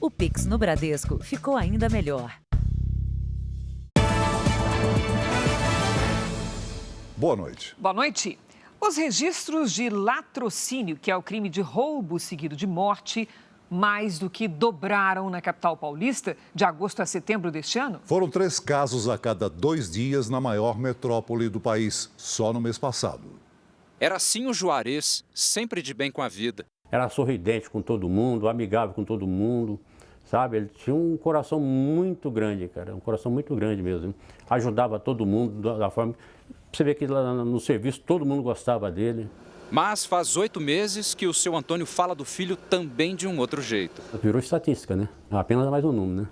O Pix no Bradesco ficou ainda melhor. Boa noite. Boa noite. Os registros de latrocínio, que é o crime de roubo seguido de morte, mais do que dobraram na capital paulista de agosto a setembro deste ano? Foram 3 casos a cada 2 dias na maior metrópole do país, só no mês passado. Era assim o Juarez, sempre de bem com a vida. Era sorridente com todo mundo, amigável com todo mundo, sabe? Ele tinha um coração muito grande, cara, um coração muito grande mesmo. Ajudava todo mundo da forma... Você vê que lá no serviço todo mundo gostava dele. Mas faz 8 meses que o seu Antônio fala do filho também de um outro jeito. Virou estatística, né? Apenas mais um número, né?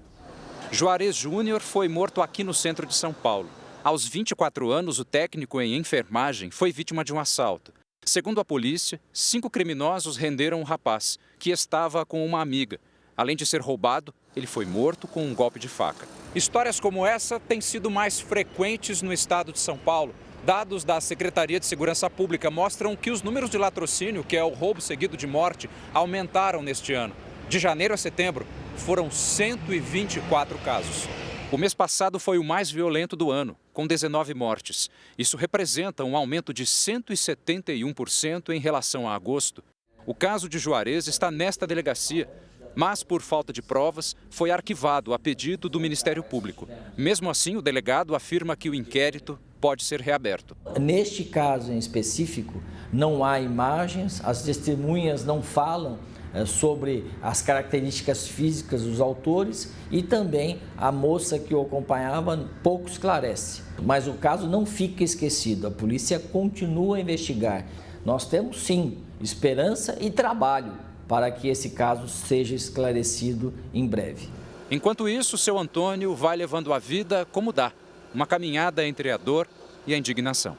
Juarez Júnior foi morto aqui no centro de São Paulo. Aos 24 anos, o técnico em enfermagem foi vítima de um assalto. Segundo a polícia, 5 criminosos renderam o rapaz, que estava com uma amiga. Além de ser roubado, ele foi morto com um golpe de faca. Histórias como essa têm sido mais frequentes no estado de São Paulo. Dados da Secretaria de Segurança Pública mostram que os números de latrocínio, que é o roubo seguido de morte, aumentaram neste ano. De janeiro a setembro, foram 124 casos. O mês passado foi o mais violento do ano, com 19 mortes. Isso representa um aumento de 171% em relação a agosto. O caso de Juarez está nesta delegacia, mas por falta de provas foi arquivado a pedido do Ministério Público. Mesmo assim, o delegado afirma que o inquérito pode ser reaberto. Neste caso em específico, não há imagens, as testemunhas não falam sobre as características físicas dos autores e também a moça que o acompanhava pouco esclarece. Mas o caso não fica esquecido, a polícia continua a investigar. Nós temos sim esperança e trabalho para que esse caso seja esclarecido em breve. Enquanto isso, seu Antônio vai levando a vida como dá, uma caminhada entre a dor e a indignação.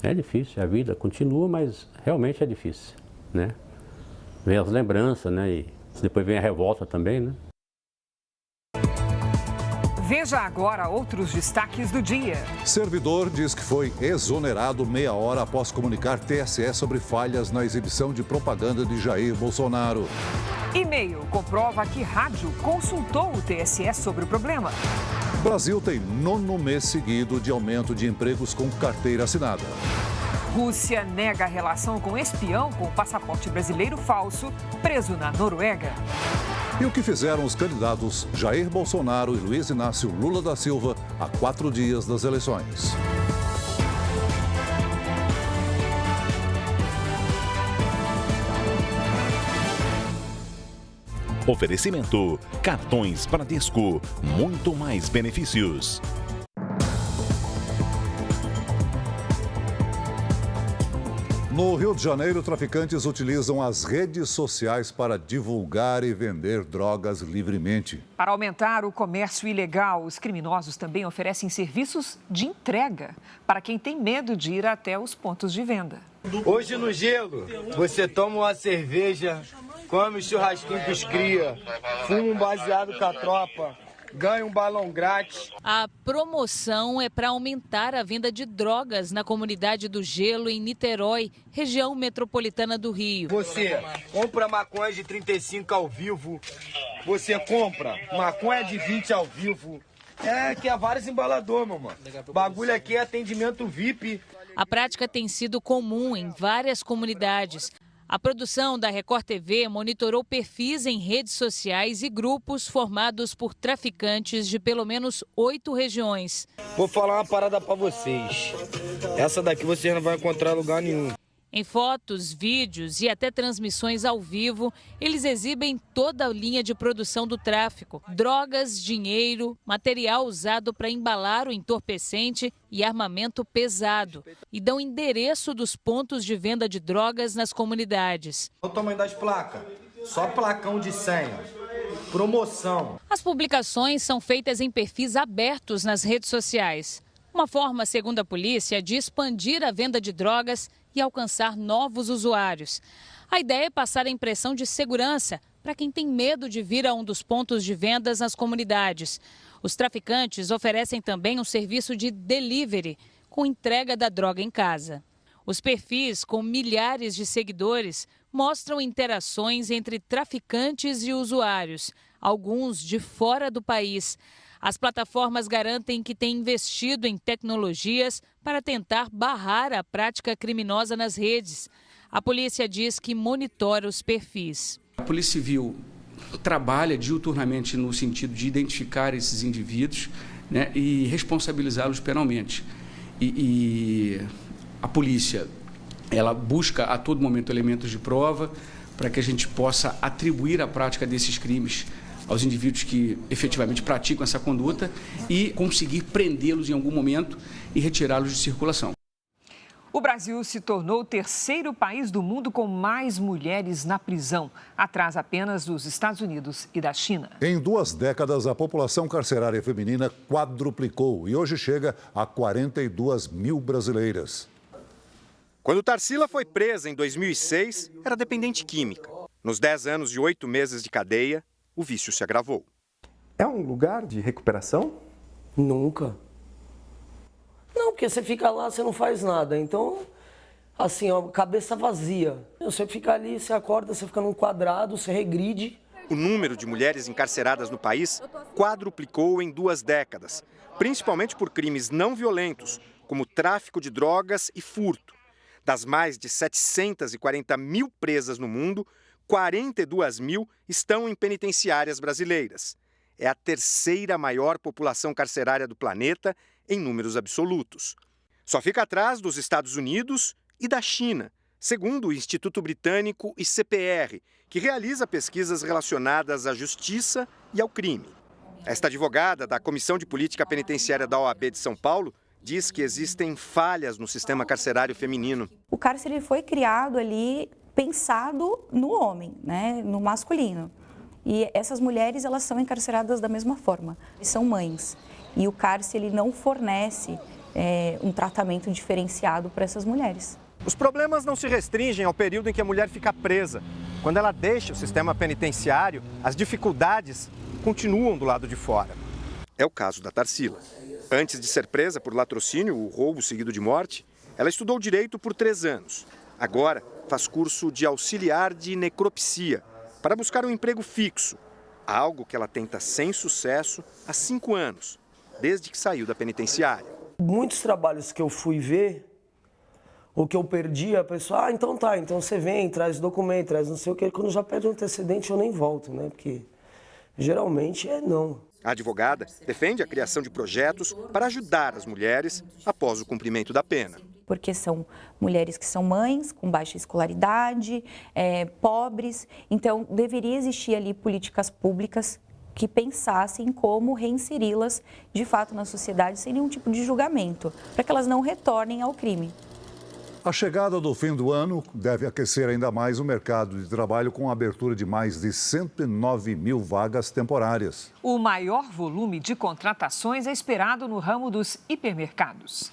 É difícil, a vida continua, mas realmente é difícil, né? Vem as lembranças, né? E depois vem a revolta também, né? Veja agora outros destaques do dia. Servidor diz que foi exonerado meia hora após comunicar TSE sobre falhas na exibição de propaganda de Jair Bolsonaro. E-mail comprova que rádio consultou o TSE sobre o problema. Brasil tem 9º mês seguido de aumento de empregos com carteira assinada. Rússia nega a relação com espião com passaporte brasileiro falso, preso na Noruega. E o que fizeram os candidatos Jair Bolsonaro e Luiz Inácio Lula da Silva há 4 dias das eleições. Oferecimento: cartões Bradesco, muito mais benefícios. No Rio de Janeiro, traficantes utilizam as redes sociais para divulgar e vender drogas livremente. Para aumentar o comércio ilegal, os criminosos também oferecem serviços de entrega para quem tem medo de ir até os pontos de venda. Hoje no gelo, você toma uma cerveja, come um churrasquinho com os cria, fuma um baseado com a tropa, ganha um balão grátis. A promoção é para aumentar a venda de drogas na comunidade do Gelo, em Niterói, região metropolitana do Rio. Você compra maconha de 35 ao vivo, você compra maconha de 20 ao vivo. É que há vários embaladores, meu mano. Bagulho aqui é atendimento VIP. A prática tem sido comum em várias comunidades. A produção da Record TV monitorou perfis em redes sociais e grupos formados por traficantes de pelo menos 8 regiões. Vou falar uma parada pra vocês. Essa daqui vocês não vão encontrar em lugar nenhum. Em fotos, vídeos e até transmissões ao vivo, eles exibem toda a linha de produção do tráfico: drogas, dinheiro, material usado para embalar o entorpecente e armamento pesado. E dão endereço dos pontos de venda de drogas nas comunidades. Olha o tamanho das placas. Só placão de 100. Promoção. As publicações são feitas em perfis abertos nas redes sociais. Uma forma, segundo a polícia, de expandir a venda de drogas e alcançar novos usuários. A ideia é passar a impressão de segurança para quem tem medo de vir a um dos pontos de vendas nas comunidades. Os traficantes oferecem também um serviço de delivery, com entrega da droga em casa. Os perfis, com milhares de seguidores, mostram interações entre traficantes e usuários, alguns de fora do país. As plataformas garantem que têm investido em tecnologias para tentar barrar a prática criminosa nas redes. A polícia diz que monitora os perfis. A Polícia Civil trabalha diuturnamente no sentido de identificar esses indivíduos, né, e responsabilizá-los penalmente. E a polícia, ela busca a todo momento elementos de prova para que a gente possa atribuir a prática desses crimes aos indivíduos que efetivamente praticam essa conduta e conseguir prendê-los em algum momento e retirá-los de circulação. O Brasil se tornou o terceiro país do mundo com mais mulheres na prisão, atrás apenas dos Estados Unidos e da China. Em 2 décadas, a população carcerária feminina quadruplicou e hoje chega a 42 mil brasileiras. Quando Tarsila foi presa em 2006, era dependente química. Nos 10 anos e 8 meses de cadeia, o vício se agravou. É um lugar de recuperação? Nunca. Não, porque você fica lá, você não faz nada. Então, assim, ó, cabeça vazia. Você fica ali, você acorda, você fica num quadrado, você regride. O número de mulheres encarceradas no país quadruplicou em 2 décadas, principalmente por crimes não violentos, como tráfico de drogas e furto. Das mais de 740 mil presas no mundo, 42 mil estão em penitenciárias brasileiras. É a terceira maior população carcerária do planeta em números absolutos. Só fica atrás dos Estados Unidos e da China, segundo o Instituto Britânico ICPR, que realiza pesquisas relacionadas à justiça e ao crime. Esta advogada da Comissão de Política Penitenciária da OAB de São Paulo diz que existem falhas no sistema carcerário feminino. O cárcere foi criado ali pensado no homem, né, no masculino. E essas mulheres, elas são encarceradas da mesma forma, são mães. E o cárcere ele não fornece um tratamento diferenciado para essas mulheres. Os problemas não se restringem ao período em que a mulher fica presa. Quando ela deixa o sistema penitenciário, as dificuldades continuam do lado de fora. É o caso da Tarsila. Antes de ser presa por latrocínio, o roubo seguido de morte, ela estudou direito por 3 anos. Agora faz curso de auxiliar de necropsia para buscar um emprego fixo, algo que ela tenta sem sucesso há 5 anos, desde que saiu da penitenciária. Muitos trabalhos que eu fui ver, ou que eu perdi, a pessoa, então tá, então você vem, traz documento, traz não sei o que, quando já pede um antecedente eu nem volto, né, porque geralmente é não. A advogada defende a criação de projetos para ajudar as mulheres após o cumprimento da pena. Porque são mulheres que são mães, com baixa escolaridade, pobres, então deveria existir ali políticas públicas que pensassem como reinseri-las de fato na sociedade sem nenhum tipo de julgamento, para que elas não retornem ao crime. A chegada do fim do ano deve aquecer ainda mais o mercado de trabalho com a abertura de mais de 109 mil vagas temporárias. O maior volume de contratações é esperado no ramo dos hipermercados.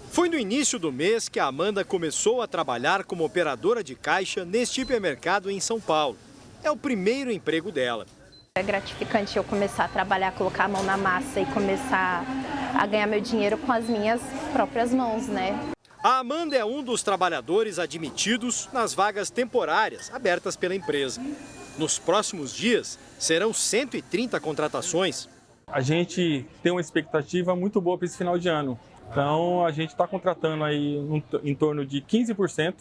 Foi no início do mês que a Amanda começou a trabalhar como operadora de caixa neste hipermercado em São Paulo. É o primeiro emprego dela. É gratificante eu começar a trabalhar, colocar a mão na massa e começar a ganhar meu dinheiro com as minhas próprias mãos, né? A Amanda é um dos trabalhadores admitidos nas vagas temporárias abertas pela empresa. Nos próximos dias, serão 130 contratações. A gente tem uma expectativa muito boa para esse final de ano. Então, a gente está contratando aí em torno de 15%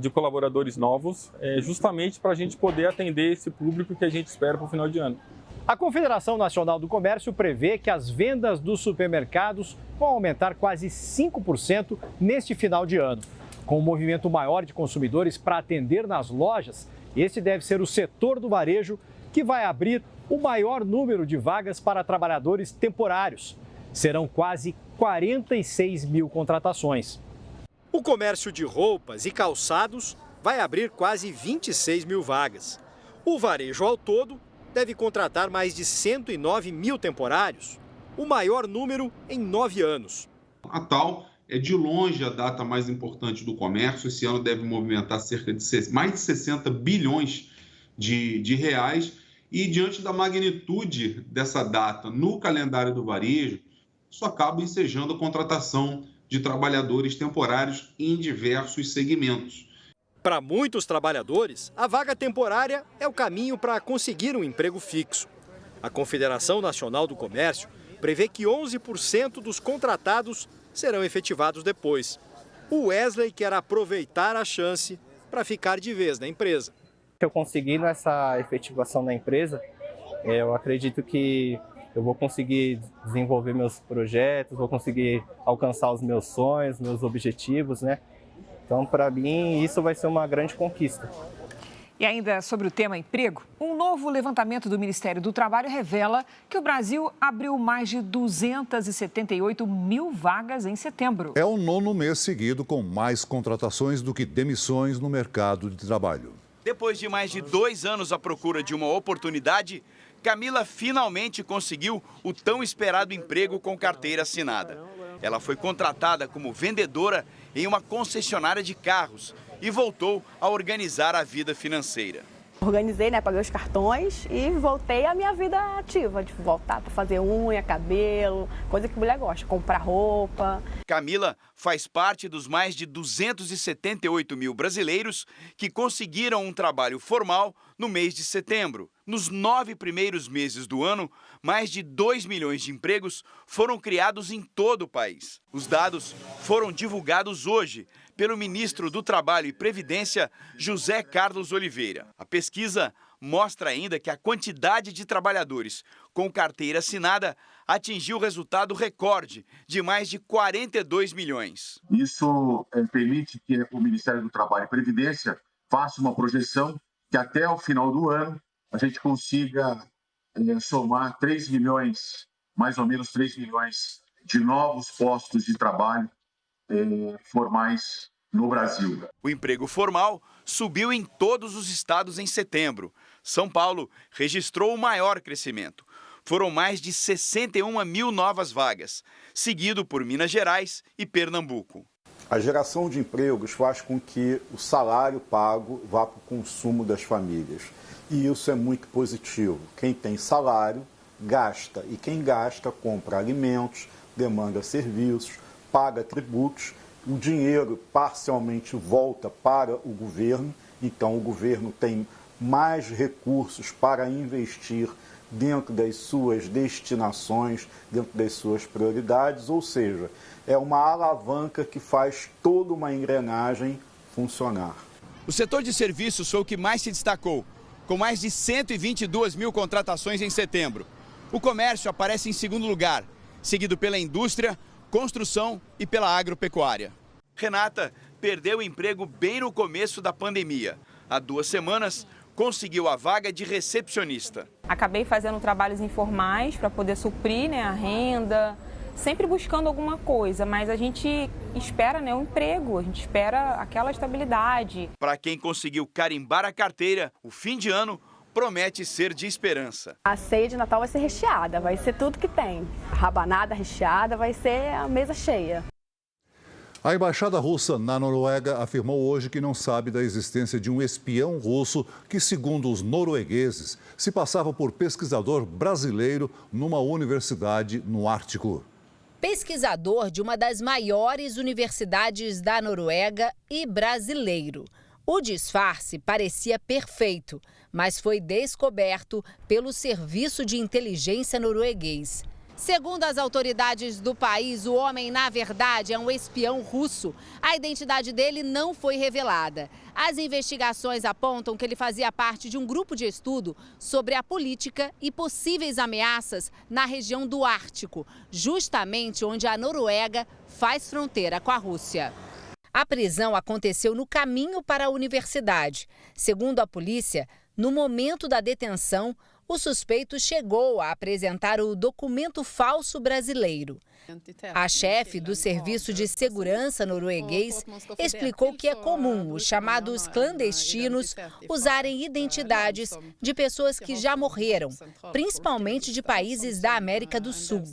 de colaboradores novos, justamente para a gente poder atender esse público que a gente espera para o final de ano. A Confederação Nacional do Comércio prevê que as vendas dos supermercados vão aumentar quase 5% neste final de ano. Com um movimento maior de consumidores para atender nas lojas, esse deve ser o setor do varejo que vai abrir o maior número de vagas para trabalhadores temporários. Serão quase 46 mil contratações. O comércio de roupas e calçados vai abrir quase 26 mil vagas. O varejo ao todo deve contratar mais de 109 mil temporários, o maior número em 9 anos. A Natal é de longe a data mais importante do comércio. Esse ano deve movimentar cerca de mais de 60 bilhões de reais. E diante da magnitude dessa data no calendário do varejo, isso acaba ensejando a contratação de trabalhadores temporários em diversos segmentos. Para muitos trabalhadores, a vaga temporária é o caminho para conseguir um emprego fixo. A Confederação Nacional do Comércio prevê que 11% dos contratados serão efetivados depois. O Wesley quer aproveitar a chance para ficar de vez na empresa. Se eu conseguir nessa efetivação na empresa, eu acredito que eu vou conseguir desenvolver meus projetos, vou conseguir alcançar os meus sonhos, meus objetivos, né? Então, para mim, isso vai ser uma grande conquista. E ainda sobre o tema emprego, um novo levantamento do Ministério do Trabalho revela que o Brasil abriu mais de 278 mil vagas em setembro. É o 9º mês seguido com mais contratações do que demissões no mercado de trabalho. Depois de mais de 2 anos à procura de uma oportunidade, Camila finalmente conseguiu o tão esperado emprego com carteira assinada. Ela foi contratada como vendedora em uma concessionária de carros e voltou a organizar a vida financeira. Organizei, paguei os cartões e voltei à minha vida ativa, de voltar para fazer unha, cabelo, coisa que mulher gosta, comprar roupa. Camila faz parte dos mais de 278 mil brasileiros que conseguiram um trabalho formal no mês de setembro. Nos 9 primeiros meses do ano, mais de 2 milhões de empregos foram criados em todo o país. Os dados foram divulgados hoje pelo ministro do Trabalho e Previdência, José Carlos Oliveira. A pesquisa mostra ainda que a quantidade de trabalhadores com carteira assinada atingiu o resultado recorde de mais de 42 milhões. Isso permite que o Ministério do Trabalho e Previdência faça uma projeção que até o final do ano a gente consiga somar 3 milhões, mais ou menos 3 milhões de novos postos de trabalho formais no Brasil. O emprego formal subiu em todos os estados em setembro. São Paulo registrou o maior crescimento. Foram mais de 61 mil novas vagas, seguido por Minas Gerais e Pernambuco. A geração de empregos faz com que o salário pago vá para o consumo das famílias. E isso é muito positivo. Quem tem salário, gasta. E quem gasta, compra alimentos, demanda serviços, paga tributos. O dinheiro parcialmente volta para o governo, então o governo tem mais recursos para investir dentro das suas destinações, dentro das suas prioridades, ou seja, é uma alavanca que faz toda uma engrenagem funcionar. O setor de serviços foi o que mais se destacou, com mais de 122 mil contratações em setembro. O comércio aparece em segundo lugar, seguido pela indústria, construção e pela agropecuária. Renata perdeu o emprego bem no começo da pandemia. Há 2 semanas, conseguiu a vaga de recepcionista. Acabei fazendo trabalhos informais para poder suprir a renda, sempre buscando alguma coisa, mas a gente espera um emprego, a gente espera aquela estabilidade. Para quem conseguiu carimbar a carteira, o fim de ano promete ser de esperança. A ceia de Natal vai ser recheada, vai ser tudo que tem. A rabanada recheada, vai ser a mesa cheia. A embaixada russa na Noruega afirmou hoje que não sabe da existência de um espião russo que, segundo os noruegueses, se passava por pesquisador brasileiro numa universidade no Ártico. Pesquisador de uma das maiores universidades da Noruega e brasileiro. O disfarce parecia perfeito, mas foi descoberto pelo Serviço de Inteligência norueguês. Segundo as autoridades do país, o homem, na verdade, é um espião russo. A identidade dele não foi revelada. As investigações apontam que ele fazia parte de um grupo de estudo sobre a política e possíveis ameaças na região do Ártico, justamente onde a Noruega faz fronteira com a Rússia. A prisão aconteceu no caminho para a universidade. Segundo a polícia, no momento da detenção, o suspeito chegou a apresentar o documento falso brasileiro. A chefe do Serviço de Segurança norueguês explicou que é comum os chamados clandestinos usarem identidades de pessoas que já morreram, principalmente de países da América do Sul.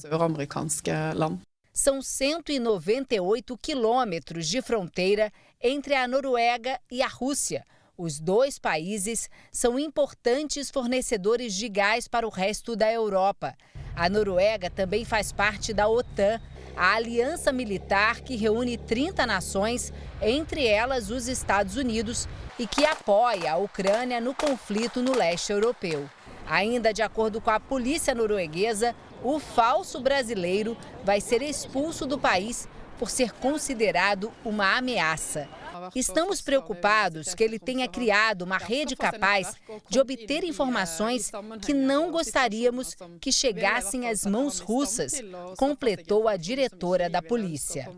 São 198 quilômetros de fronteira entre a Noruega e a Rússia. Os 2 países são importantes fornecedores de gás para o resto da Europa. A Noruega também faz parte da OTAN, a aliança militar que reúne 30 nações, entre elas os Estados Unidos, e que apoia a Ucrânia no conflito no leste europeu. Ainda de acordo com a polícia norueguesa, o falso brasileiro vai ser expulso do país por ser considerado uma ameaça. Estamos preocupados que ele tenha criado uma rede capaz de obter informações que não gostaríamos que chegassem às mãos russas, completou a diretora da polícia.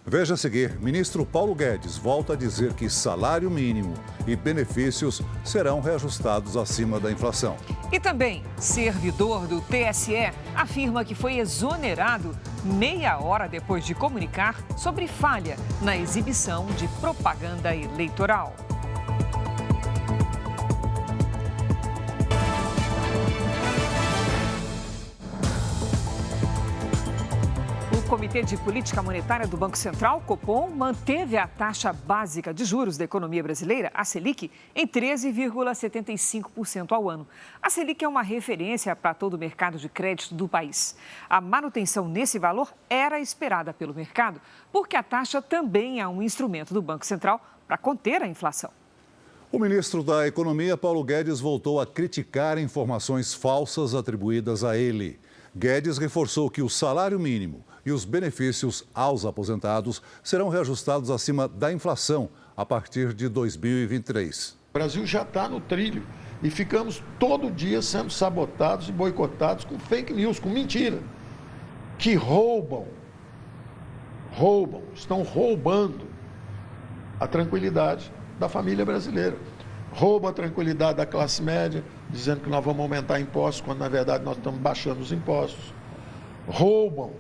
Veja a seguir, ministro Paulo Guedes volta a dizer que salário mínimo e benefícios serão reajustados acima da inflação. E também, servidor do TSE afirma que foi exonerado meia hora depois de comunicar sobre falha na exibição de propaganda eleitoral. O Comitê de Política Monetária do Banco Central, Copom, manteve a taxa básica de juros da economia brasileira, a Selic, em 13,75% ao ano. A Selic é uma referência para todo o mercado de crédito do país. A manutenção nesse valor era esperada pelo mercado, porque a taxa também é um instrumento do Banco Central para conter a inflação. O ministro da Economia, Paulo Guedes, voltou a criticar informações falsas atribuídas a ele. Guedes reforçou que o salário mínimo e os benefícios aos aposentados serão reajustados acima da inflação a partir de 2023. O Brasil já está no trilho e ficamos todo dia sendo sabotados e boicotados com fake news, com mentira, que estão roubando a tranquilidade da família brasileira. Roubam a tranquilidade da classe média, dizendo que nós vamos aumentar impostos, quando na verdade nós estamos baixando os impostos. Roubam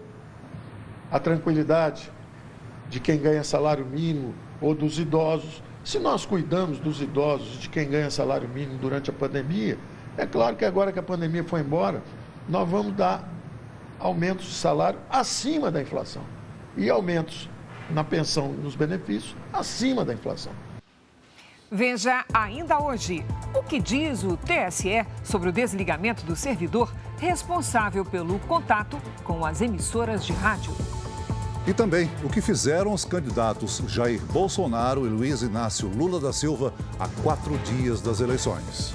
a tranquilidade de quem ganha salário mínimo ou dos idosos. Se nós cuidamos dos idosos, de quem ganha salário mínimo durante a pandemia, é claro que agora que a pandemia foi embora, nós vamos dar aumentos de salário acima da inflação e aumentos na pensão e nos benefícios acima da inflação. Veja ainda hoje o que diz o TSE sobre o desligamento do servidor responsável pelo contato com as emissoras de rádio. E também o que fizeram os candidatos Jair Bolsonaro e Luiz Inácio Lula da Silva a 4 dias das eleições.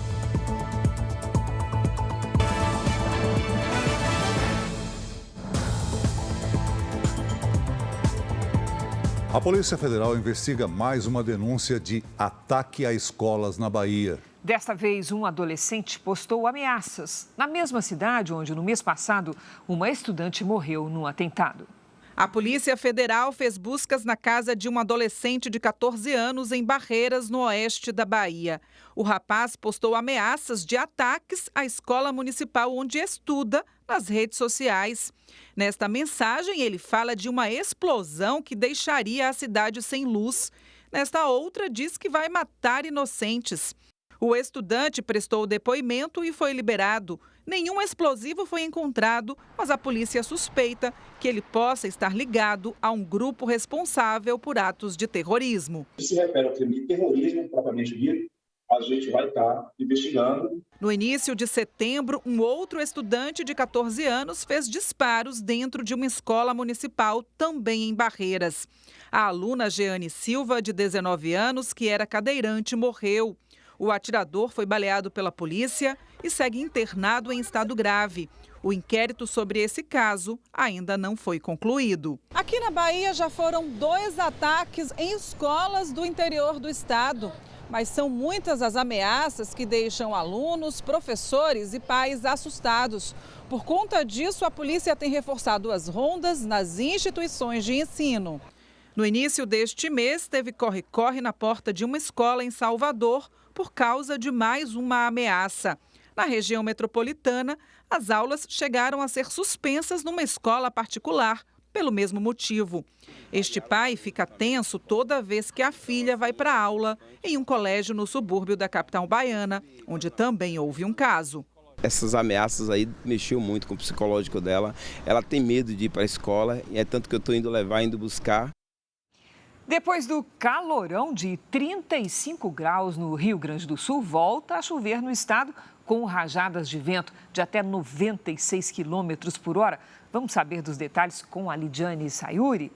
A Polícia Federal investiga mais uma denúncia de ataque a escolas na Bahia. Desta vez, um adolescente postou ameaças na mesma cidade onde, no mês passado, uma estudante morreu num atentado. A Polícia Federal fez buscas na casa de um adolescente de 14 anos em Barreiras, no oeste da Bahia. O rapaz postou ameaças de ataques à escola municipal onde estuda nas redes sociais. Nesta mensagem, ele fala de uma explosão que deixaria a cidade sem luz. Nesta outra, diz que vai matar inocentes. O estudante prestou depoimento e foi liberado. Nenhum explosivo foi encontrado, mas a polícia suspeita que ele possa estar ligado a um grupo responsável por atos de terrorismo. Se refere ao crime de terrorismo, propriamente dito, a gente vai estar investigando. No início de setembro, um outro estudante de 14 anos fez disparos dentro de uma escola municipal, também em Barreiras. A aluna Jeane Silva, de 19 anos, que era cadeirante, morreu. O atirador foi baleado pela polícia e segue internado em estado grave. O inquérito sobre esse caso ainda não foi concluído. Aqui na Bahia já foram 2 ataques em escolas do interior do estado. Mas são muitas as ameaças que deixam alunos, professores e pais assustados. Por conta disso, a polícia tem reforçado as rondas nas instituições de ensino. No início deste mês, teve corre-corre na porta de uma escola em Salvador por causa de mais uma ameaça. Na região metropolitana, as aulas chegaram a ser suspensas numa escola particular pelo mesmo motivo. Este pai fica tenso toda vez que a filha vai para a aula em um colégio no subúrbio da capital baiana, onde também houve um caso. Essas ameaças aí mexiam muito com o psicológico dela. Ela tem medo de ir para a escola e é tanto que eu estou indo buscar. Depois do calorão de 35 graus no Rio Grande do Sul, volta a chover no estado com rajadas de vento de até 96 quilômetros por hora. Vamos saber dos detalhes com a Lidiane Sayuri.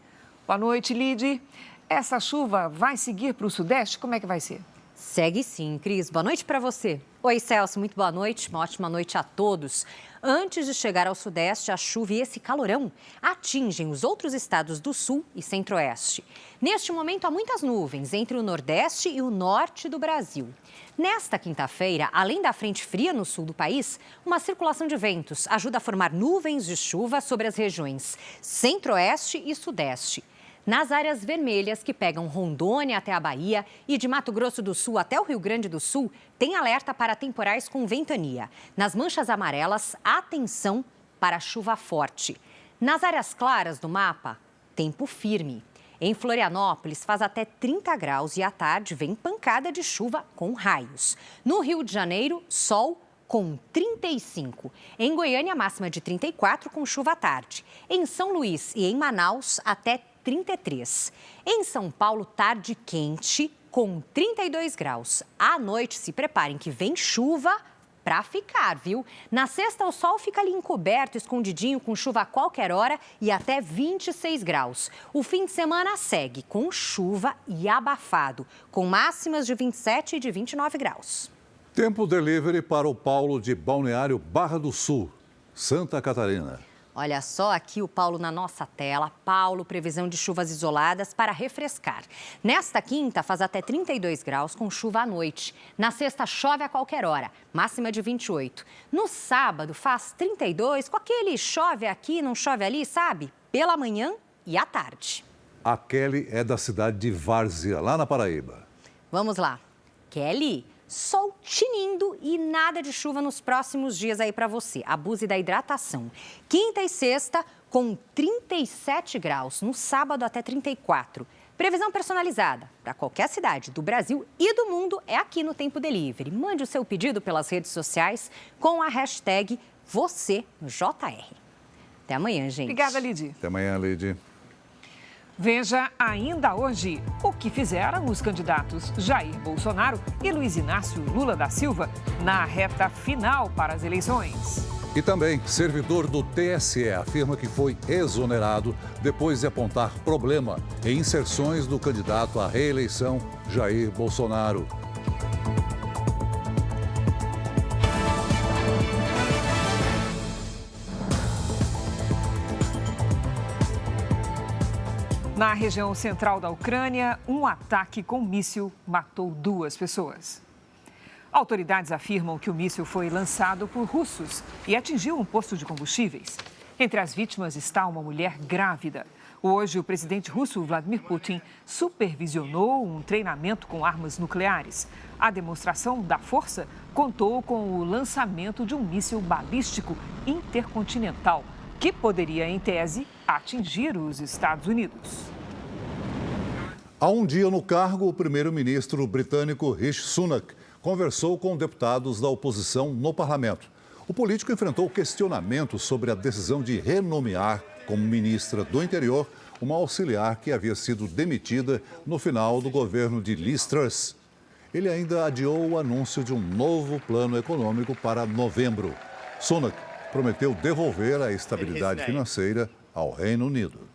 Boa noite, Lid. Essa chuva vai seguir para o Sudeste? Como é que vai ser? Segue sim, Cris. Boa noite para você. Oi, Celso. Muito boa noite. Uma ótima noite a todos. Antes de chegar ao Sudeste, a chuva e esse calorão atingem os outros estados do Sul e Centro-Oeste. Neste momento, há muitas nuvens entre o Nordeste e o Norte do Brasil. Nesta quinta-feira, além da frente fria no sul do país, uma circulação de ventos ajuda a formar nuvens de chuva sobre as regiões Centro-Oeste e Sudeste. Nas áreas vermelhas, que pegam Rondônia até a Bahia e de Mato Grosso do Sul até o Rio Grande do Sul, tem alerta para temporais com ventania. Nas manchas amarelas, atenção para chuva forte. Nas áreas claras do mapa, tempo firme. Em Florianópolis, faz até 30 graus e à tarde vem pancada de chuva com raios. No Rio de Janeiro, sol com 35. Em Goiânia, máxima de 34 com chuva à tarde. Em São Luís e em Manaus, até 33. Em São Paulo, tarde quente, com 32 graus. À noite, se preparem que vem chuva para ficar, viu? Na sexta, o sol fica ali encoberto, escondidinho, com chuva a qualquer hora e até 26 graus. O fim de semana segue com chuva e abafado, com máximas de 27 e de 29 graus. Tempo delivery para o Paulo de Balneário Barra do Sul, Santa Catarina. Olha só aqui o Paulo na nossa tela. Paulo, previsão de chuvas isoladas para refrescar. Nesta quinta, faz até 32 graus com chuva à noite. Na sexta, chove a qualquer hora, máxima de 28. No sábado, faz 32, com aquele chove aqui, não chove ali, sabe? Pela manhã e à tarde. A Kelly é da cidade de Várzea, lá na Paraíba. Vamos lá. Kelly, sol tinindo e nada de chuva nos próximos dias aí para você. Abuse da hidratação. Quinta e sexta com 37 graus, no sábado até 34. Previsão personalizada para qualquer cidade do Brasil e do mundo é aqui no Tempo Delivery. Mande o seu pedido pelas redes sociais com a hashtag #VocêJR. Até amanhã, gente. Obrigada, Lidy. Até amanhã, Lidy. Veja ainda hoje o que fizeram os candidatos Jair Bolsonaro e Luiz Inácio Lula da Silva na reta final para as eleições. E também, servidor do TSE afirma que foi exonerado depois de apontar problema em inserções do candidato à reeleição Jair Bolsonaro. Na região central da Ucrânia, um ataque com míssil matou 2 pessoas. Autoridades afirmam que o míssil foi lançado por russos e atingiu um posto de combustíveis. Entre as vítimas está uma mulher grávida. Hoje, o presidente russo Vladimir Putin supervisionou um treinamento com armas nucleares. A demonstração da força contou com o lançamento de um míssil balístico intercontinental, que poderia, em tese, atingir os Estados Unidos. Há um dia no cargo, o primeiro-ministro britânico Rishi Sunak conversou com deputados da oposição no parlamento. O político enfrentou questionamentos sobre a decisão de renomear como ministra do Interior uma auxiliar que havia sido demitida no final do governo de Liz Truss. Ele ainda adiou o anúncio de um novo plano econômico para novembro. Sunak prometeu devolver a estabilidade financeira ao Reino Unido.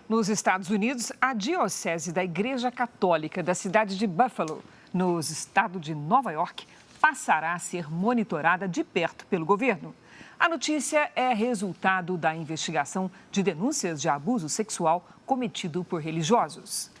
Nos Estados Unidos, a Diocese da Igreja Católica da cidade de Buffalo, no estado de Nova York, passará a ser monitorada de perto pelo governo. A notícia é resultado da investigação de denúncias de abuso sexual cometido por religiosos.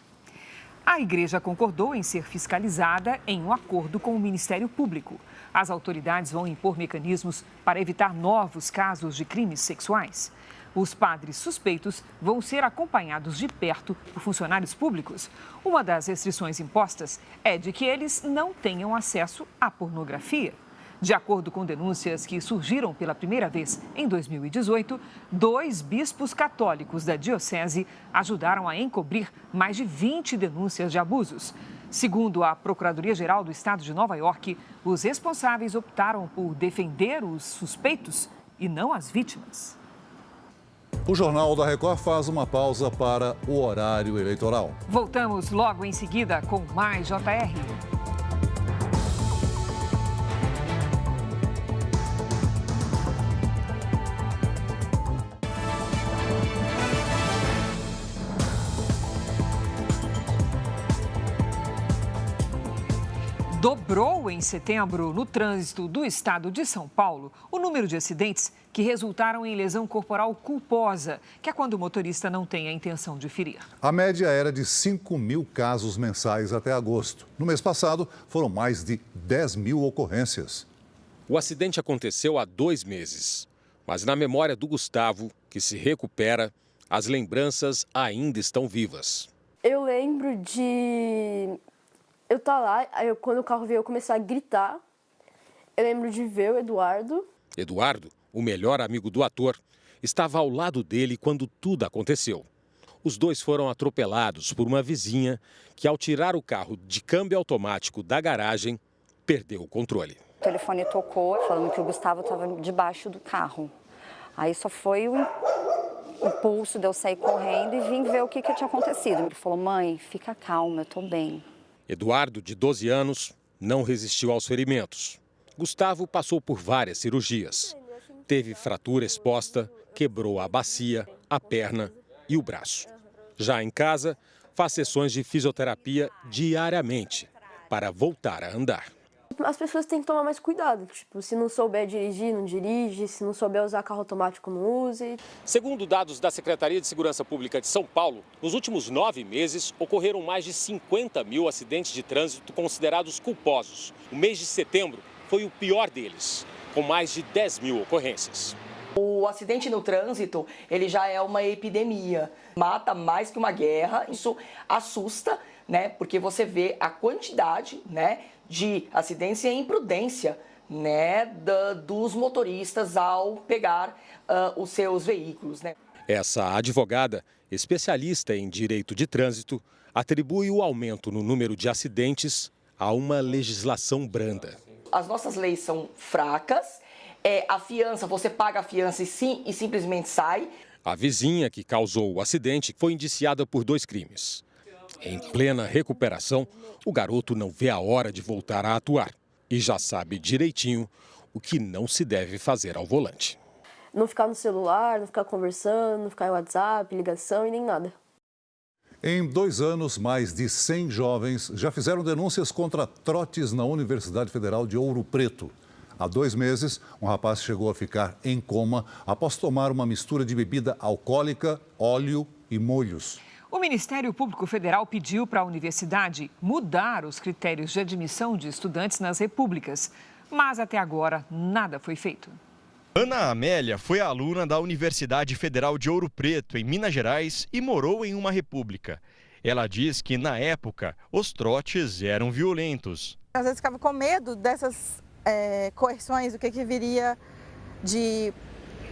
A igreja concordou em ser fiscalizada em um acordo com o Ministério Público. As autoridades vão impor mecanismos para evitar novos casos de crimes sexuais. Os padres suspeitos vão ser acompanhados de perto por funcionários públicos. Uma das restrições impostas é de que eles não tenham acesso à pornografia. De acordo com denúncias que surgiram pela primeira vez em 2018, 2 bispos católicos da diocese ajudaram a encobrir mais de 20 denúncias de abusos. Segundo a Procuradoria-Geral do Estado de Nova York, os responsáveis optaram por defender os suspeitos e não as vítimas. O Jornal da Record faz uma pausa para o horário eleitoral. Voltamos logo em seguida com mais JR. Dobrou em setembro, no trânsito do estado de São Paulo, o número de acidentes que resultaram em lesão corporal culposa, que é quando o motorista não tem a intenção de ferir. A média era de 5.000 casos mensais até agosto. No mês passado, foram mais de 10.000 ocorrências. O acidente aconteceu há 2 meses. Mas na memória do Gustavo, que se recupera, as lembranças ainda estão vivas. Eu lembro de... Eu tá lá, aí quando o carro veio eu começar a gritar. Eu lembro de ver o Eduardo. Eduardo, o melhor amigo do ator, estava ao lado dele quando tudo aconteceu. Os dois foram atropelados por uma vizinha que, ao tirar o carro de câmbio automático da garagem, perdeu o controle. O telefone tocou, falando que o Gustavo estava debaixo do carro. Aí só foi o impulso de eu sair correndo e vim ver o que tinha acontecido. Ele falou: mãe, fica calma, eu tô bem. Eduardo, de 12 anos, não resistiu aos ferimentos. Gustavo passou por várias cirurgias. Teve fratura exposta, quebrou a bacia, a perna e o braço. Já em casa, faz sessões de fisioterapia diariamente para voltar a andar. As pessoas têm que tomar mais cuidado. Tipo, se não souber dirigir, não dirige. Se não souber usar carro automático, não use. Segundo dados da Secretaria de Segurança Pública de São Paulo, nos últimos 9 meses, ocorreram mais de 50.000 acidentes de trânsito considerados culposos. O mês de setembro foi o pior deles, com mais de 10.000 ocorrências. O acidente no trânsito, ele já é uma epidemia. Mata mais que uma guerra. Isso assusta, né? Porque você vê a quantidade, né, de acidentes e a imprudência, né, dos motoristas ao pegar os seus veículos, né? Essa advogada, especialista em direito de trânsito, atribui o aumento no número de acidentes a uma legislação branda. As nossas leis são fracas, a fiança, você paga a fiança e simplesmente sai. A vizinha que causou o acidente foi indiciada por 2 crimes. Em plena recuperação, o garoto não vê a hora de voltar a atuar e já sabe direitinho o que não se deve fazer ao volante. Não ficar no celular, não ficar conversando, não ficar em WhatsApp, ligação e nem nada. Em 2 anos, mais de 100 jovens já fizeram denúncias contra trotes na Universidade Federal de Ouro Preto. Há 2 meses, um rapaz chegou a ficar em coma após tomar uma mistura de bebida alcoólica, óleo e molhos. O Ministério Público Federal pediu para a universidade mudar os critérios de admissão de estudantes nas repúblicas, mas até agora nada foi feito. Ana Amélia foi aluna da Universidade Federal de Ouro Preto, em Minas Gerais, e morou em uma república. Ela diz que, na época, os trotes eram violentos. Às vezes ficava com medo dessas coerções, o que viria de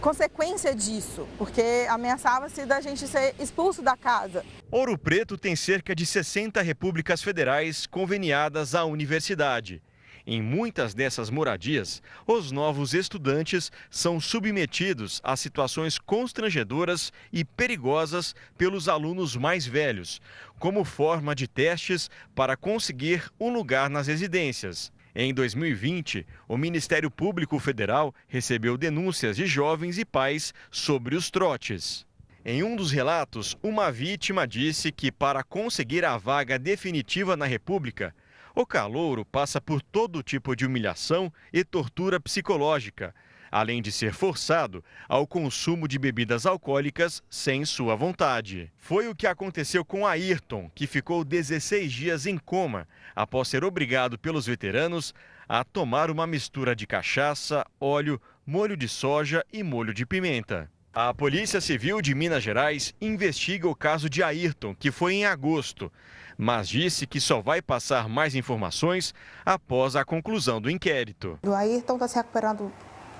consequência disso, porque ameaçava-se da gente ser expulso da casa. Ouro Preto tem cerca de 60 repúblicas federais conveniadas à universidade. Em muitas dessas moradias, os novos estudantes são submetidos a situações constrangedoras e perigosas pelos alunos mais velhos, como forma de testes para conseguir um lugar nas residências. Em 2020, o Ministério Público Federal recebeu denúncias de jovens e pais sobre os trotes. Em um dos relatos, uma vítima disse que, para conseguir a vaga definitiva na República, o calouro passa por todo tipo de humilhação e tortura psicológica, além de ser forçado ao consumo de bebidas alcoólicas sem sua vontade. Foi o que aconteceu com Ayrton, que ficou 16 dias em coma após ser obrigado pelos veteranos a tomar uma mistura de cachaça, óleo, molho de soja e molho de pimenta. A Polícia Civil de Minas Gerais investiga o caso de Ayrton, que foi em agosto, mas disse que só vai passar mais informações após a conclusão do inquérito. O Ayrton está se recuperando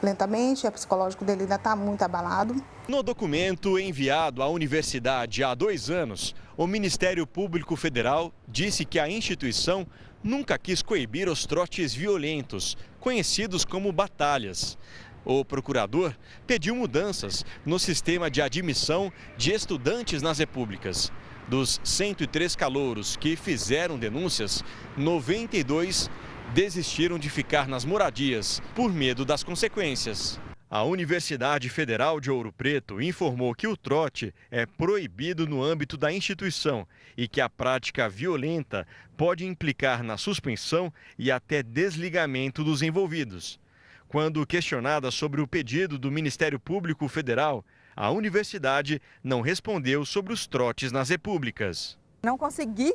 lentamente, o psicológico dele ainda está muito abalado. No documento enviado à universidade há 2 anos, o Ministério Público Federal disse que a instituição nunca quis coibir os trotes violentos, conhecidos como batalhas. O procurador pediu mudanças no sistema de admissão de estudantes nas repúblicas. Dos 103 calouros que fizeram denúncias, 92 desistiram de ficar nas moradias por medo das consequências. A Universidade Federal de Ouro Preto informou que o trote é proibido no âmbito da instituição e que a prática violenta pode implicar na suspensão e até desligamento dos envolvidos. Quando questionada sobre o pedido do Ministério Público Federal, a universidade não respondeu sobre os trotes nas repúblicas. Não consegui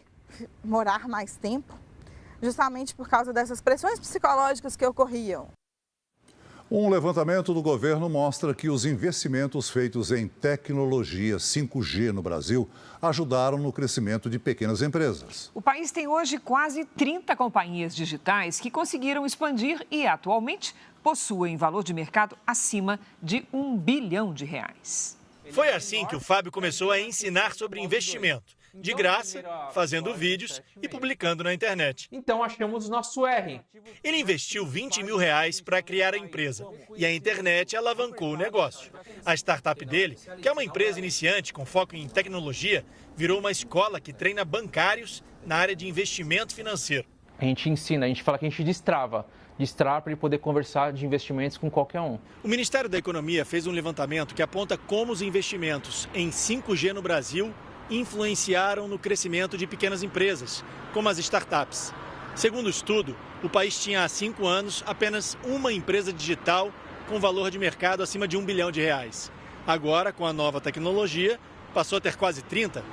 morar mais tempo, justamente por causa dessas pressões psicológicas que ocorriam. Um levantamento do governo mostra que os investimentos feitos em tecnologia 5G no Brasil ajudaram no crescimento de pequenas empresas. O país tem hoje quase 30 companhias digitais que conseguiram expandir e, atualmente, possuem valor de mercado acima de R$1 bilhão. Foi assim que o Fábio começou a ensinar sobre investimento. De graça, fazendo vídeos e publicando na internet. Então achamos nosso R. Ele investiu R$20 mil para criar a empresa e a internet alavancou o negócio. A startup dele, que é uma empresa iniciante com foco em tecnologia, virou uma escola que treina bancários na área de investimento financeiro. A gente ensina, a gente fala que a gente destrava para ele poder conversar de investimentos com qualquer um. O Ministério da Economia fez um levantamento que aponta como os investimentos em 5G no Brasil influenciaram no crescimento de pequenas empresas, como as startups. Segundo o estudo, o país tinha há 5 anos apenas uma empresa digital com valor de mercado acima de R$1 bilhão. Agora, com a nova tecnologia, passou a ter quase 30.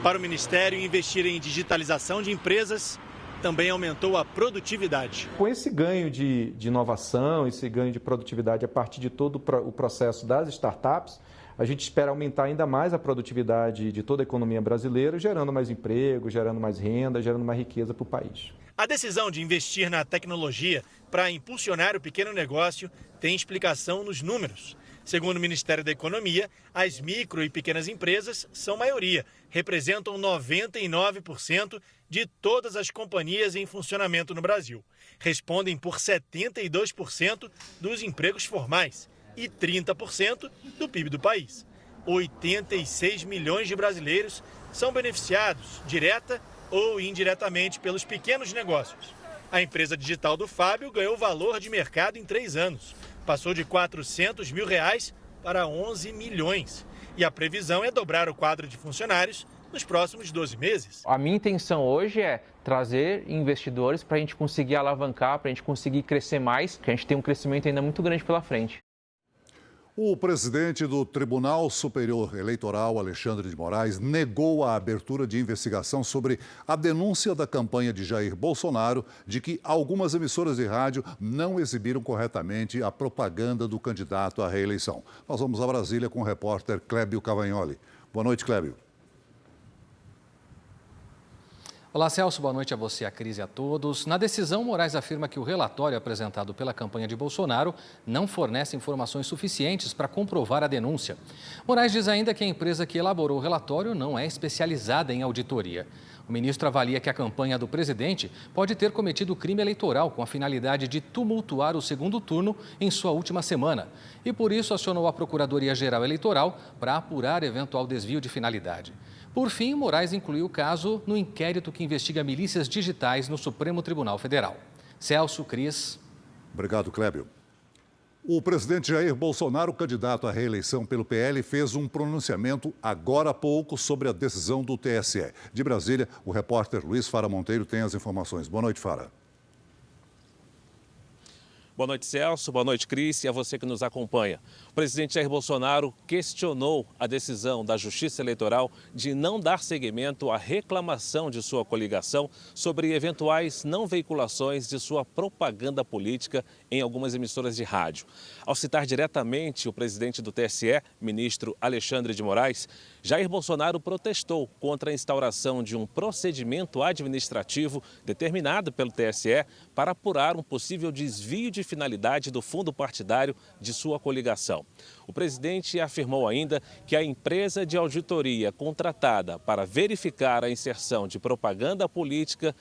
Para o Ministério, investir em digitalização de empresas também aumentou a produtividade. Com esse ganho de inovação, esse ganho de produtividade a partir de todo o processo das startups, a gente espera aumentar ainda mais a produtividade de toda a economia brasileira, gerando mais emprego, gerando mais renda, gerando mais riqueza para o país. A decisão de investir na tecnologia para impulsionar o pequeno negócio tem explicação nos números. Segundo o Ministério da Economia, as micro e pequenas empresas são maioria, representam 99% de todas as companhias em funcionamento no Brasil. Respondem por 72% dos empregos formais e 30% do PIB do país. 86 milhões de brasileiros são beneficiados, direta ou indiretamente, pelos pequenos negócios. A empresa digital do Fábio ganhou valor de mercado em 3 anos. Passou de R$400 mil para 11 milhões. E a previsão é dobrar o quadro de funcionários nos próximos 12 meses. A minha intenção hoje é trazer investidores para a gente conseguir alavancar, para a gente conseguir crescer mais, porque a gente tem um crescimento ainda muito grande pela frente. O presidente do Tribunal Superior Eleitoral, Alexandre de Moraes, negou a abertura de investigação sobre a denúncia da campanha de Jair Bolsonaro de que algumas emissoras de rádio não exibiram corretamente a propaganda do candidato à reeleição. Nós vamos a Brasília com o repórter Clébio Cavagnoli. Boa noite, Clébio. Olá, Celso. Boa noite a você, a Cris e a todos. Na decisão, Moraes afirma que o relatório apresentado pela campanha de Bolsonaro não fornece informações suficientes para comprovar a denúncia. Moraes diz ainda que a empresa que elaborou o relatório não é especializada em auditoria. O ministro avalia que a campanha do presidente pode ter cometido crime eleitoral com a finalidade de tumultuar o segundo turno em sua última semana e, por isso, acionou a Procuradoria-Geral Eleitoral para apurar eventual desvio de finalidade. Por fim, Moraes incluiu o caso no inquérito que investiga milícias digitais no Supremo Tribunal Federal. Celso, Cris. Obrigado, Clébio. O presidente Jair Bolsonaro, candidato à reeleição pelo PL, fez um pronunciamento agora há pouco sobre a decisão do TSE. De Brasília, o repórter Luiz Fara Monteiro tem as informações. Boa noite, Fara. Boa noite, Celso. Boa noite, Cris, e a você que nos acompanha. O presidente Jair Bolsonaro questionou a decisão da Justiça Eleitoral de não dar seguimento à reclamação de sua coligação sobre eventuais não veiculações de sua propaganda política em algumas emissoras de rádio. Ao citar diretamente o presidente do TSE, ministro Alexandre de Moraes, Jair Bolsonaro protestou contra a instauração de um procedimento administrativo determinado pelo TSE para apurar um possível desvio de finalidade do fundo partidário de sua coligação. O presidente afirmou ainda que a empresa de auditoria contratada para verificar a inserção de propaganda política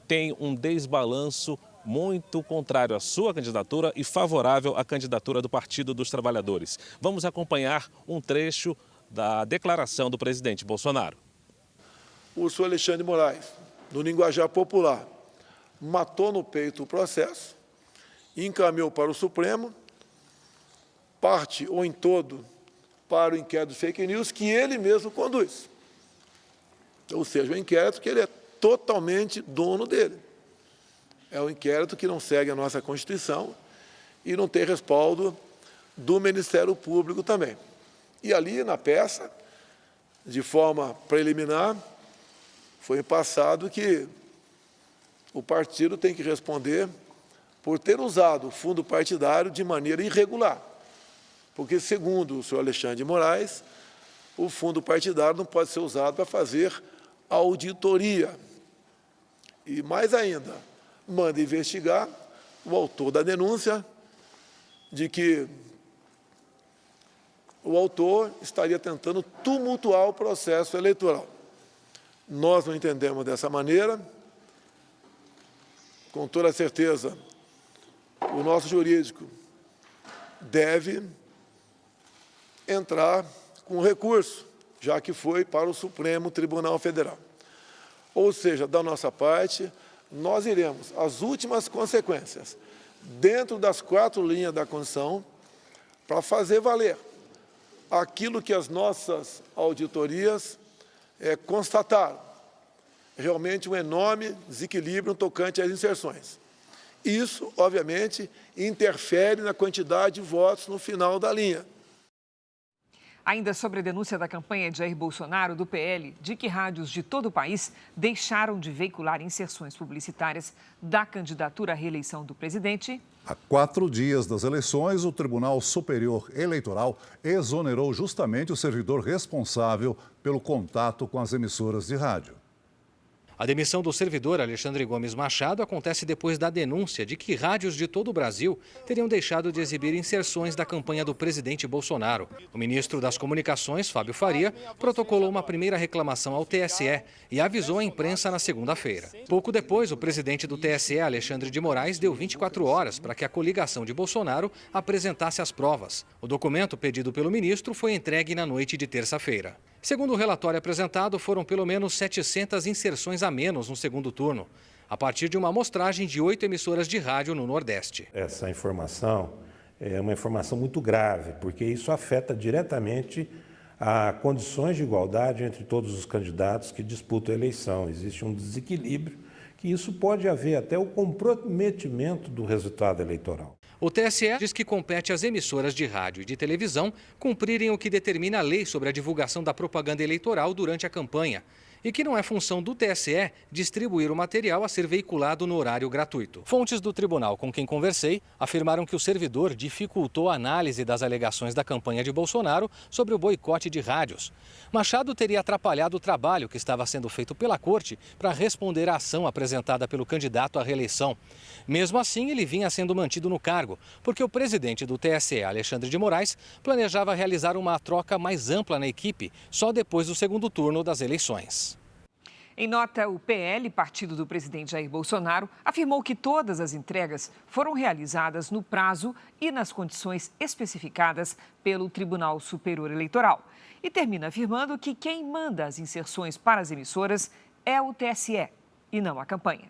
tem um desbalanço muito contrário à sua candidatura e favorável à candidatura do Partido dos Trabalhadores. Vamos acompanhar um trecho da declaração do presidente Bolsonaro. O senhor Alexandre de Moraes, no linguajar popular, matou no peito o processo, encaminhou para o Supremo, parte ou em todo para o inquérito de fake news que ele mesmo conduz. Ou seja, o inquérito que ele é totalmente dono dele. É um inquérito que não segue a nossa Constituição e não tem respaldo do Ministério Público também. E ali, na peça, de forma preliminar, foi passado que o partido tem que responder por ter usado o fundo partidário de maneira irregular. Porque, segundo o senhor Alexandre de Moraes, o fundo partidário não pode ser usado para fazer auditoria. E, mais ainda, manda investigar o autor da denúncia de que o autor estaria tentando tumultuar o processo eleitoral. Nós não entendemos dessa maneira. Com toda certeza, o nosso jurídico deve entrar com recurso, já que foi para o Supremo Tribunal Federal. Ou seja, da nossa parte, nós iremos às últimas consequências, dentro das 4 linhas da Constituição, para fazer valer aquilo que as nossas auditorias constataram. Realmente um enorme desequilíbrio tocante às inserções. Isso, obviamente, interfere na quantidade de votos no final da linha. Ainda sobre a denúncia da campanha de Jair Bolsonaro, do PL, de que rádios de todo o país deixaram de veicular inserções publicitárias da candidatura à reeleição do presidente. Há 4 dias das eleições, o Tribunal Superior Eleitoral exonerou justamente o servidor responsável pelo contato com as emissoras de rádio. A demissão do servidor Alexandre Gomes Machado acontece depois da denúncia de que rádios de todo o Brasil teriam deixado de exibir inserções da campanha do presidente Bolsonaro. O ministro das Comunicações, Fábio Faria, protocolou uma primeira reclamação ao TSE e avisou à imprensa na segunda-feira. Pouco depois, o presidente do TSE, Alexandre de Moraes, deu 24 horas para que a coligação de Bolsonaro apresentasse as provas. O documento pedido pelo ministro foi entregue na noite de terça-feira. Segundo o relatório apresentado, foram pelo menos 700 inserções a menos no segundo turno, a partir de uma amostragem de 8 emissoras de rádio no Nordeste. Essa informação é uma informação muito grave, porque isso afeta diretamente a condições de igualdade entre todos os candidatos que disputam a eleição. Existe um desequilíbrio que isso pode haver até o comprometimento do resultado eleitoral. O TSE diz que compete às emissoras de rádio e de televisão cumprirem o que determina a lei sobre a divulgação da propaganda eleitoral durante a campanha e que não é função do TSE distribuir o material a ser veiculado no horário gratuito. Fontes do tribunal com quem conversei afirmaram que o servidor dificultou a análise das alegações da campanha de Bolsonaro sobre o boicote de rádios. Machado teria atrapalhado o trabalho que estava sendo feito pela corte para responder à ação apresentada pelo candidato à reeleição. Mesmo assim, ele vinha sendo mantido no cargo, porque o presidente do TSE, Alexandre de Moraes, planejava realizar uma troca mais ampla na equipe só depois do segundo turno das eleições. Em nota, o PL, partido do presidente Jair Bolsonaro, afirmou que todas as entregas foram realizadas no prazo e nas condições especificadas pelo Tribunal Superior Eleitoral. E termina afirmando que quem manda as inserções para as emissoras é o TSE e não a campanha.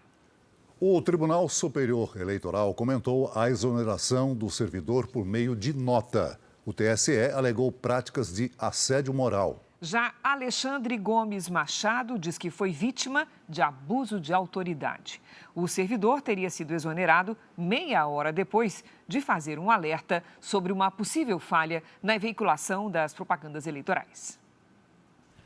O Tribunal Superior Eleitoral comentou a exoneração do servidor por meio de nota. O TSE alegou práticas de assédio moral. Já Alexandre Gomes Machado diz que foi vítima de abuso de autoridade. O servidor teria sido exonerado meia hora depois de fazer um alerta sobre uma possível falha na veiculação das propagandas eleitorais.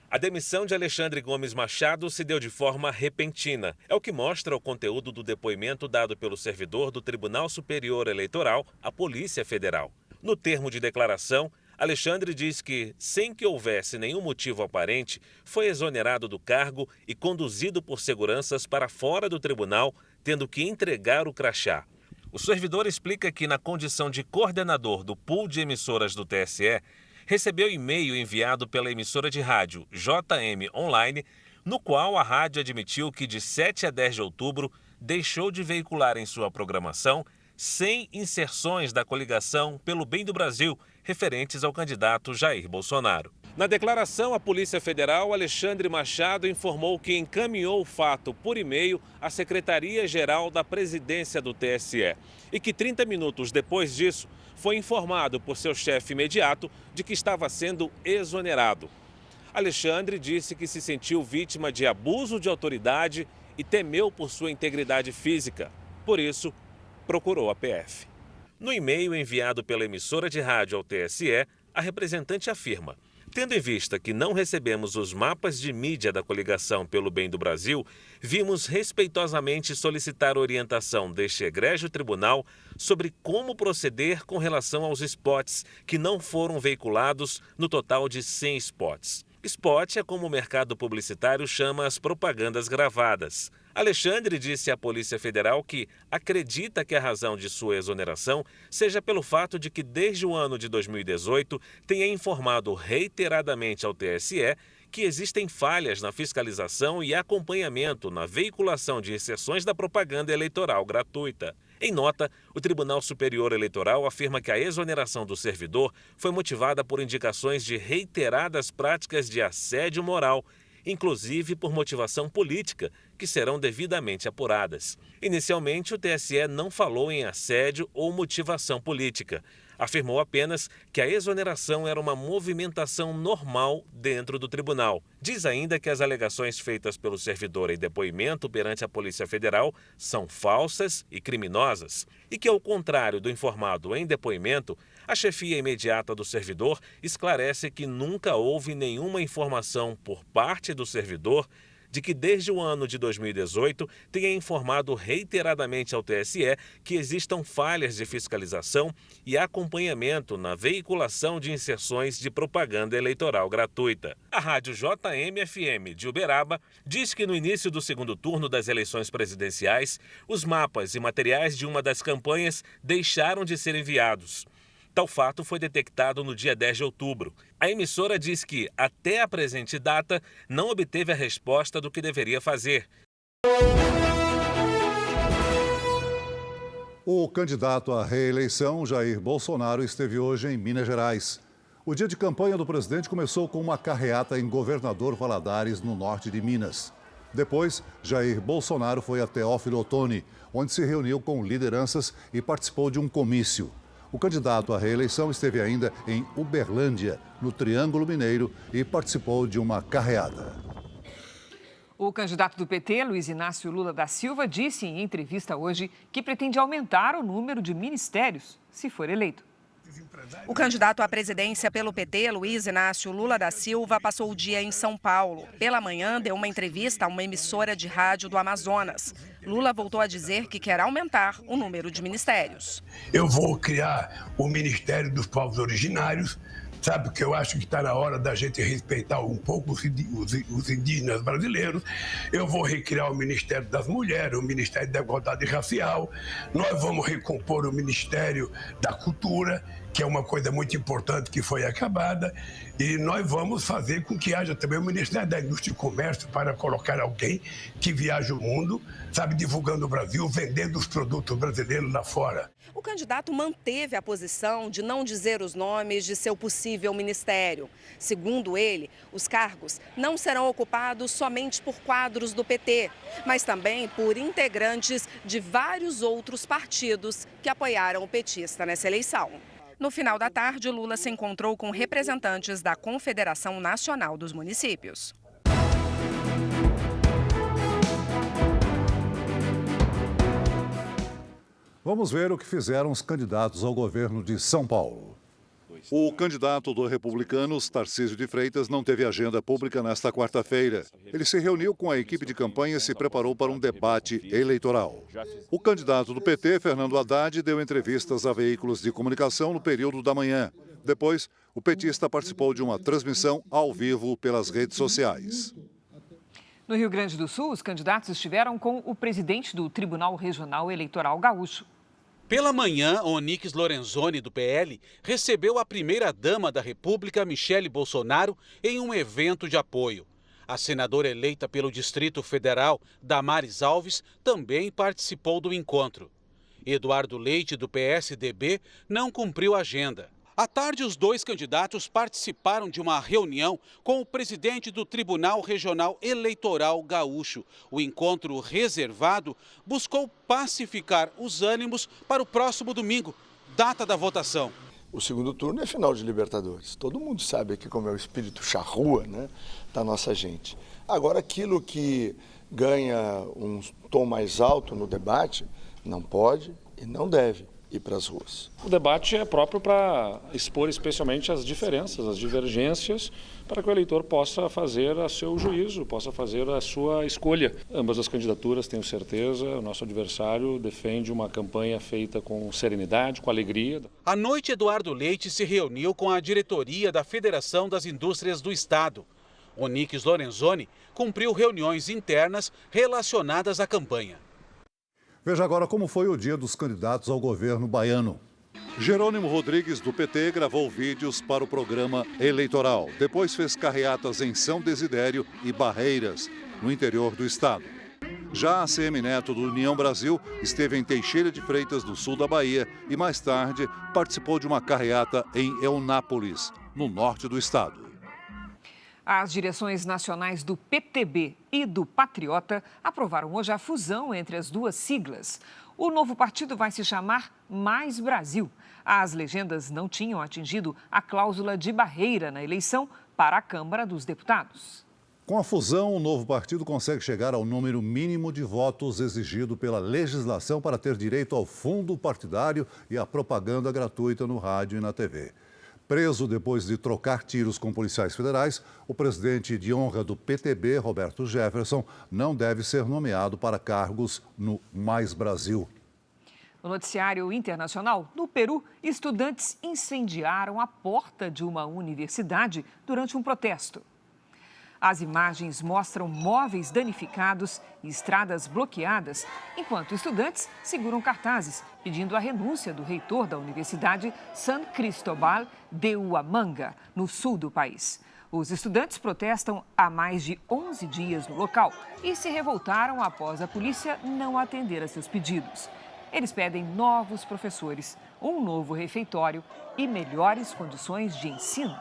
A demissão de Alexandre Gomes Machado se deu de forma repentina. É o que mostra o conteúdo do depoimento dado pelo servidor do Tribunal Superior Eleitoral à Polícia Federal. No termo de declaração, Alexandre diz que, sem que houvesse nenhum motivo aparente, foi exonerado do cargo e conduzido por seguranças para fora do tribunal, tendo que entregar o crachá. O servidor explica que, na condição de coordenador do pool de emissoras do TSE, recebeu e-mail enviado pela emissora de rádio JM Online, no qual a rádio admitiu que, de 7 a 10 de outubro, deixou de veicular em sua programação 100 inserções da coligação Pelo Bem do Brasil, referentes ao candidato Jair Bolsonaro. Na declaração à Polícia Federal, Alexandre Machado informou que encaminhou o fato por e-mail à Secretaria-Geral da Presidência do TSE e que 30 minutos depois disso foi informado por seu chefe imediato de que estava sendo exonerado. Alexandre disse que se sentiu vítima de abuso de autoridade e temeu por sua integridade física. Por isso, procurou a PF. No e-mail enviado pela emissora de rádio ao TSE, a representante afirma: tendo em vista que não recebemos os mapas de mídia da coligação Pelo Bem do Brasil, vimos respeitosamente solicitar orientação deste egrégio tribunal sobre como proceder com relação aos spots que não foram veiculados no total de 100 spots. Spot é como o mercado publicitário chama as propagandas gravadas. Alexandre disse à Polícia Federal que acredita que a razão de sua exoneração seja pelo fato de que desde o ano de 2018 tenha informado reiteradamente ao TSE que existem falhas na fiscalização e acompanhamento na veiculação de inserções da propaganda eleitoral gratuita. Em nota, o Tribunal Superior Eleitoral afirma que a exoneração do servidor foi motivada por indicações de reiteradas práticas de assédio moral, inclusive por motivação política, que serão devidamente apuradas. Inicialmente, o TSE não falou em assédio ou motivação política. Afirmou apenas que a exoneração era uma movimentação normal dentro do tribunal. Diz ainda que as alegações feitas pelo servidor em depoimento perante a Polícia Federal são falsas e criminosas e que, ao contrário do informado em depoimento, a chefia imediata do servidor esclarece que nunca houve nenhuma informação por parte do servidor de que desde o ano de 2018 tenha informado reiteradamente ao TSE que existam falhas de fiscalização e acompanhamento na veiculação de inserções de propaganda eleitoral gratuita. A rádio JM-FM de Uberaba diz que no início do segundo turno das eleições presidenciais, os mapas e materiais de uma das campanhas deixaram de ser enviados. Tal fato foi detectado no dia 10 de outubro. A emissora diz que, até a presente data, não obteve a resposta do que deveria fazer. O candidato à reeleição, Jair Bolsonaro, esteve hoje em Minas Gerais. O dia de campanha do presidente começou com uma carreata em Governador Valadares, no norte de Minas. Depois, Jair Bolsonaro foi a Teófilo Otoni, onde se reuniu com lideranças e participou de um comício. O candidato à reeleição esteve ainda em Uberlândia, no Triângulo Mineiro, e participou de uma carreata. O candidato do PT, Luiz Inácio Lula da Silva, disse em entrevista hoje que pretende aumentar o número de ministérios se for eleito. O candidato à presidência pelo PT, Luiz Inácio Lula da Silva, passou o dia em São Paulo. Pela manhã, deu uma entrevista a uma emissora de rádio do Amazonas. Lula voltou a dizer que quer aumentar o número de ministérios. Eu vou criar o Ministério dos Povos Originários, sabe, que eu acho que está na hora da gente respeitar um pouco os indígenas brasileiros. Eu vou recriar o Ministério das Mulheres, o Ministério da Igualdade Racial. Nós vamos recompor o Ministério da Cultura, que é uma coisa muito importante que foi acabada. E nós vamos fazer com que haja também o Ministério da Indústria e Comércio para colocar alguém que viaje o mundo, sabe, divulgando o Brasil, vendendo os produtos brasileiros lá fora. O candidato manteve a posição de não dizer os nomes de seu possível ministério. Segundo ele, os cargos não serão ocupados somente por quadros do PT, mas também por integrantes de vários outros partidos que apoiaram o petista nessa eleição. No final da tarde, Lula se encontrou com representantes da Confederação Nacional dos Municípios. Vamos ver o que fizeram os candidatos ao governo de São Paulo. O candidato do Republicanos, Tarcísio de Freitas, não teve agenda pública nesta quarta-feira. Ele se reuniu com a equipe de campanha e se preparou para um debate eleitoral. O candidato do PT, Fernando Haddad, deu entrevistas a veículos de comunicação no período da manhã. Depois, o petista participou de uma transmissão ao vivo pelas redes sociais. No Rio Grande do Sul, os candidatos estiveram com o presidente do Tribunal Regional Eleitoral Gaúcho. Pela manhã, Onyx Lorenzoni, do PL, recebeu a primeira-dama da República, Michele Bolsonaro, em um evento de apoio. A senadora eleita pelo Distrito Federal, Damares Alves, também participou do encontro. Eduardo Leite, do PSDB, não cumpriu a agenda. À tarde, os dois candidatos participaram de uma reunião com o presidente do Tribunal Regional Eleitoral Gaúcho. O encontro reservado buscou pacificar os ânimos para o próximo domingo, data da votação. O segundo turno é final de Libertadores. Todo mundo sabe aqui como é o espírito charrua, né, da nossa gente. Agora, aquilo que ganha um tom mais alto no debate não pode e não deve ir para as ruas. O debate é próprio para expor especialmente as diferenças, as divergências, para que o eleitor possa fazer o seu juízo, possa fazer a sua escolha. Ambas as candidaturas, tenho certeza, o nosso adversário defende uma campanha feita com serenidade, com alegria. À noite, Eduardo Leite se reuniu com a diretoria da Federação das Indústrias do Estado. Onix Lorenzoni cumpriu reuniões internas relacionadas à campanha. Veja agora como foi o dia dos candidatos ao governo baiano. Jerônimo Rodrigues, do PT, gravou vídeos para o programa eleitoral. Depois fez carreatas em São Desidério e Barreiras, no interior do estado. Já a ACM Neto, do União Brasil, esteve em Teixeira de Freitas, no sul da Bahia, e mais tarde participou de uma carreata em Eunápolis, no norte do estado. As direções nacionais do PTB e do Patriota aprovaram hoje a fusão entre as duas siglas. O novo partido vai se chamar Mais Brasil. As legendas não tinham atingido a cláusula de barreira na eleição para a Câmara dos Deputados. Com a fusão, o novo partido consegue chegar ao número mínimo de votos exigido pela legislação para ter direito ao fundo partidário e à propaganda gratuita no rádio e na TV. Preso depois de trocar tiros com policiais federais, o presidente de honra do PTB, Roberto Jefferson, não deve ser nomeado para cargos no Mais Brasil. No noticiário internacional, no Peru, estudantes incendiaram a porta de uma universidade durante um protesto. As imagens mostram móveis danificados e estradas bloqueadas, enquanto estudantes seguram cartazes pedindo a renúncia do reitor da Universidade San Cristóbal de Huamanga, no sul do país. Os estudantes protestam há mais de 11 dias no local e se revoltaram após a polícia não atender a seus pedidos. Eles pedem novos professores, um novo refeitório e melhores condições de ensino.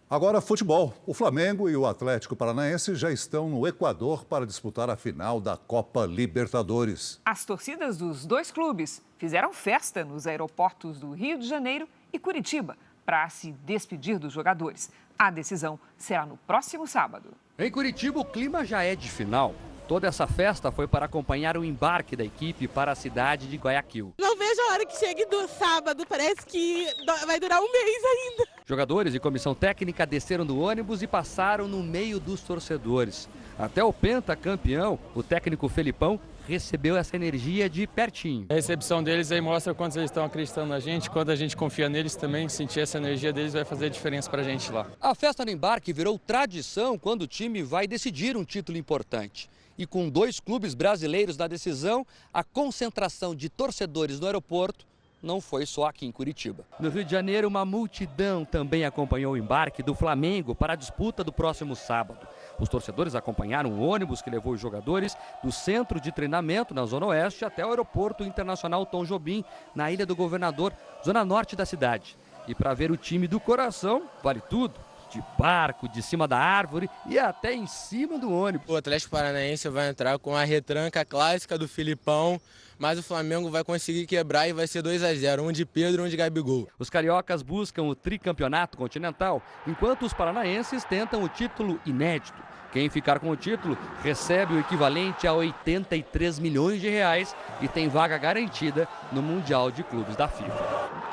Agora, futebol. O Flamengo e o Atlético Paranaense já estão no Equador para disputar a final da Copa Libertadores. As torcidas dos dois clubes fizeram festa nos aeroportos do Rio de Janeiro e Curitiba para se despedir dos jogadores. A decisão será no próximo sábado. Em Curitiba, o clima já é de final. Toda essa festa foi para acompanhar o embarque da equipe para a cidade de Guayaquil. Não vejo a hora que chegue do sábado, parece que vai durar um mês ainda. Jogadores e comissão técnica desceram do ônibus e passaram no meio dos torcedores. Até o pentacampeão, o técnico Felipão, recebeu essa energia de pertinho. A recepção deles aí mostra quanto eles estão acreditando na gente, quando a gente confia neles também, sentir essa energia deles vai fazer diferença pra gente lá. A festa no embarque virou tradição quando o time vai decidir um título importante. E com 2 clubes brasileiros na decisão, a concentração de torcedores no aeroporto não foi só aqui em Curitiba. No Rio de Janeiro, uma multidão também acompanhou o embarque do Flamengo para a disputa do próximo sábado. Os torcedores acompanharam o ônibus que levou os jogadores do centro de treinamento na Zona Oeste até o Aeroporto Internacional Tom Jobim, na Ilha do Governador, zona norte da cidade. E para ver o time do coração, vale tudo. De barco, de cima da árvore e até em cima do ônibus. O Atlético Paranaense vai entrar com a retranca clássica do Filipão, mas o Flamengo vai conseguir quebrar e vai ser 2-0, um de Pedro e um de Gabigol. Os cariocas buscam o tricampeonato continental, enquanto os paranaenses tentam o título inédito. Quem ficar com o título recebe o equivalente a 83 milhões de reais e tem vaga garantida no Mundial de Clubes da FIFA.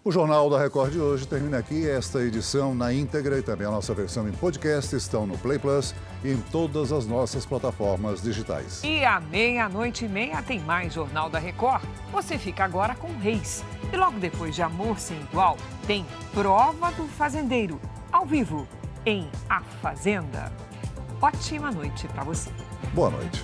O Jornal da Record de hoje termina aqui. Esta edição na íntegra e também a nossa versão em podcast estão no Play Plus e em todas as nossas plataformas digitais. E à 00:30 tem mais Jornal da Record. Você fica agora com Reis. E logo depois de Amor Sem Igual, tem Prova do Fazendeiro, ao vivo, em A Fazenda. Ótima noite para você. Boa noite.